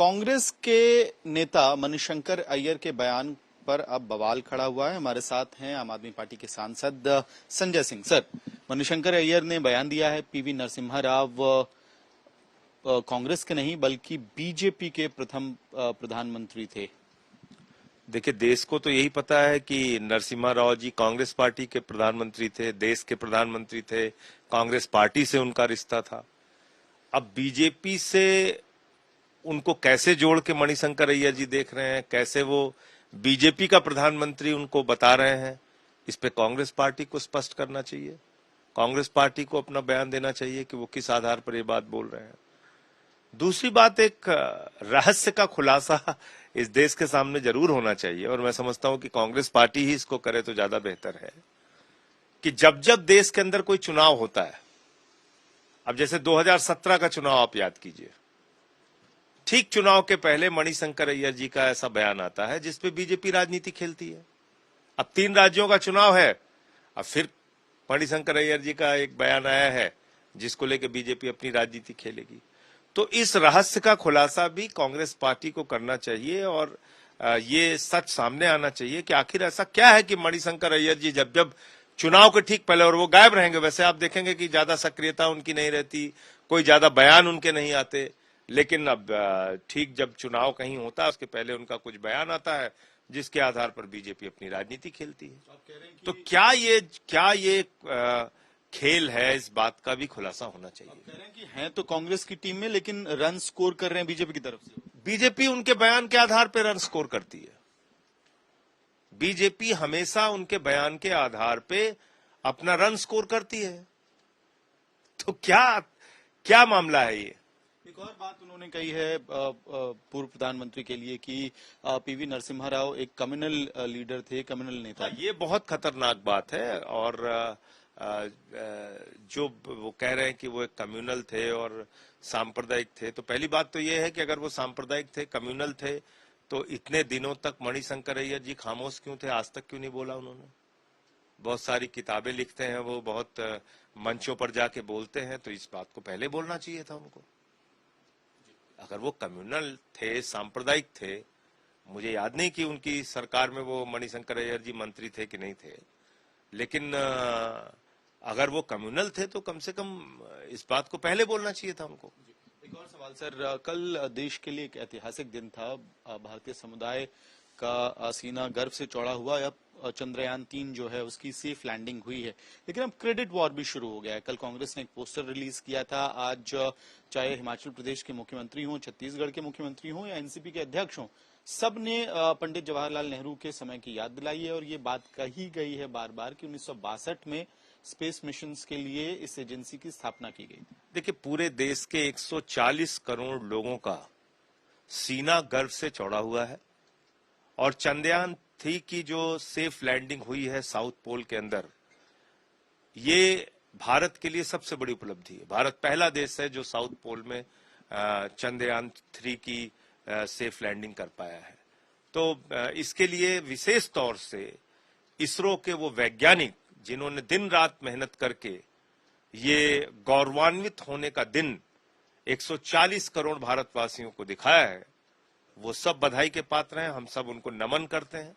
कांग्रेस के नेता मणिशंकर अय्यर के बयान पर अब बवाल खड़ा हुआ है। हमारे साथ हैं आम आदमी पार्टी के सांसद संजय सिंह। सर, मणिशंकर अय्यर ने बयान दिया है पीवी नरसिम्हा राव कांग्रेस के नहीं बल्कि बीजेपी के प्रथम प्रधानमंत्री थे। देखिए, देश को तो यही पता है कि नरसिम्हा राव जी कांग्रेस पार्टी के प्रधानमंत्री थे, देश के प्रधानमंत्री थे, कांग्रेस पार्टी से उनका रिश्ता था। अब बीजेपी से उनको कैसे जोड़ के मणिशंकर अय्यर जी देख रहे हैं, कैसे वो बीजेपी का प्रधानमंत्री उनको बता रहे हैं, इस पे कांग्रेस पार्टी को स्पष्ट करना चाहिए। कांग्रेस पार्टी को अपना बयान देना चाहिए कि वो किस आधार पर ये बात बोल रहे हैं। दूसरी बात, एक रहस्य का खुलासा इस देश के सामने जरूर होना चाहिए और मैं समझता हूं कि कांग्रेस पार्टी ही इसको करे तो ज्यादा बेहतर है कि जब जब देश के अंदर कोई चुनाव होता है, अब जैसे 2017 का चुनाव आप याद कीजिए, ठीक चुनाव के पहले मणिशंकर अय्यर जी का ऐसा बयान आता है जिसपे बीजेपी राजनीति खेलती है। अब 3 राज्यों का चुनाव है, अब फिर मणिशंकर अय्यर जी का एक बयान आया है जिसको लेकर बीजेपी अपनी राजनीति खेलेगी। तो इस रहस्य का खुलासा भी कांग्रेस पार्टी को करना चाहिए और ये सच सामने आना चाहिए कि आखिर ऐसा क्या है कि मणिशंकर अय्यर जी जब जब चुनाव के ठीक पहले, और वो गायब रहेंगे, वैसे आप देखेंगे कि ज्यादा सक्रियता उनकी नहीं रहती, कोई ज्यादा बयान उनके नहीं आते, लेकिन अब ठीक जब चुनाव कहीं होता है उसके पहले उनका कुछ बयान आता है जिसके आधार पर बीजेपी अपनी राजनीति खेलती है। तो क्या ये खेल है, इस बात का भी खुलासा होना चाहिए। कह रहे हैं कि हैं तो कांग्रेस की टीम में लेकिन रन स्कोर कर रहे हैं बीजेपी की तरफ से। बीजेपी उनके बयान के आधार पर रन स्कोर करती है। बीजेपी हमेशा उनके बयान के आधार पे अपना रन स्कोर करती है। तो क्या मामला है ये? एक और बात उन्होंने कही है पूर्व प्रधानमंत्री के लिए कि पीवी नरसिम्हा राव एक कम्युनल लीडर थे, कम्युनल नेता। ये बहुत खतरनाक बात है। और जो वो कह रहे हैं कि वो एक कम्युनल थे और सांप्रदायिक थे, तो पहली बात तो ये है कि अगर वो सांप्रदायिक थे, कम्युनल थे, तो इतने दिनों तक मणिशंकर अय्यर जी खामोश क्यों थे? आज तक क्यों नहीं बोला उन्होंने? बहुत सारी किताबें लिखते हैं वो, बहुत मंचों पर जाके बोलते हैं, तो इस बात को पहले बोलना चाहिए था उनको। अगर वो कम्युनल थे, सांप्रदायिक थे, मुझे याद नहीं कि उनकी सरकार में वो मणिशंकर अय्यर जी मंत्री थे कि नहीं थे, लेकिन अगर वो कम्युनल थे तो कम से कम इस बात को पहले बोलना चाहिए था उनको। एक और सवाल सर, कल देश के लिए एक ऐतिहासिक दिन था। भारतीय समुदाय का सीना गर्व से चौड़ा हुआ। अब चंद्रयान 3 जो है उसकी सेफ लैंडिंग हुई है, लेकिन अब क्रेडिट वॉर भी शुरू हो गया है। कल कांग्रेस ने एक पोस्टर रिलीज किया था। आज चाहे हिमाचल प्रदेश के मुख्यमंत्री हों, छत्तीसगढ़ के मुख्यमंत्री हों या एनसीपी के अध्यक्ष हों, सब ने पंडित जवाहरलाल नेहरू के समय की याद दिलाई है और ये बात कही गई है बार बार कि 1962 में स्पेस मिशंस के लिए इस एजेंसी की स्थापना की गई थी। देखिए, पूरे देश के 140 करोड़ लोगों का सीना गर्व से चौड़ा हुआ है और चंद्रयान 3 की जो सेफ लैंडिंग हुई है साउथ पोल के अंदर, ये भारत के लिए सबसे बड़ी उपलब्धि है। भारत पहला देश है जो साउथ पोल में चंद्रयान 3 की सेफ लैंडिंग कर पाया है। तो इसके लिए विशेष तौर से इसरो के वो वैज्ञानिक जिन्होंने दिन रात मेहनत करके ये गौरवान्वित होने का दिन 140 करोड़ भारतवासियों को दिखाया है, वो सब बधाई के पात्र हैं। हम सब उनको नमन करते हैं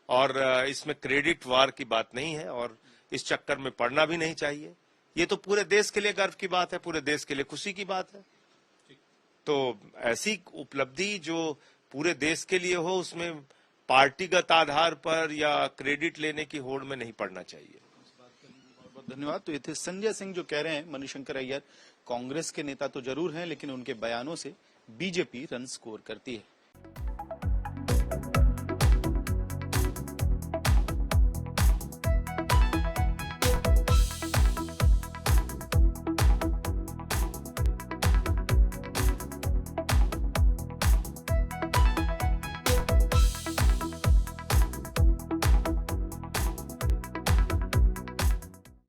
और इसमें क्रेडिट वार की बात नहीं है और इस चक्कर में पड़ना भी नहीं चाहिए। ये तो पूरे देश के लिए गर्व की बात है, पूरे देश के लिए खुशी की बात है। तो ऐसी उपलब्धि जो पूरे देश के लिए हो, उसमें पार्टीगत आधार पर या क्रेडिट लेने की होड़ में नहीं पड़ना चाहिए। बहुत बहुत धन्यवाद। तो ये थे संजय सिंह जो कह रहे हैं मणिशंकर अय्यर कांग्रेस के नेता तो जरूर हैं लेकिन उनके बयानों से बीजेपी रन स्कोर करती है।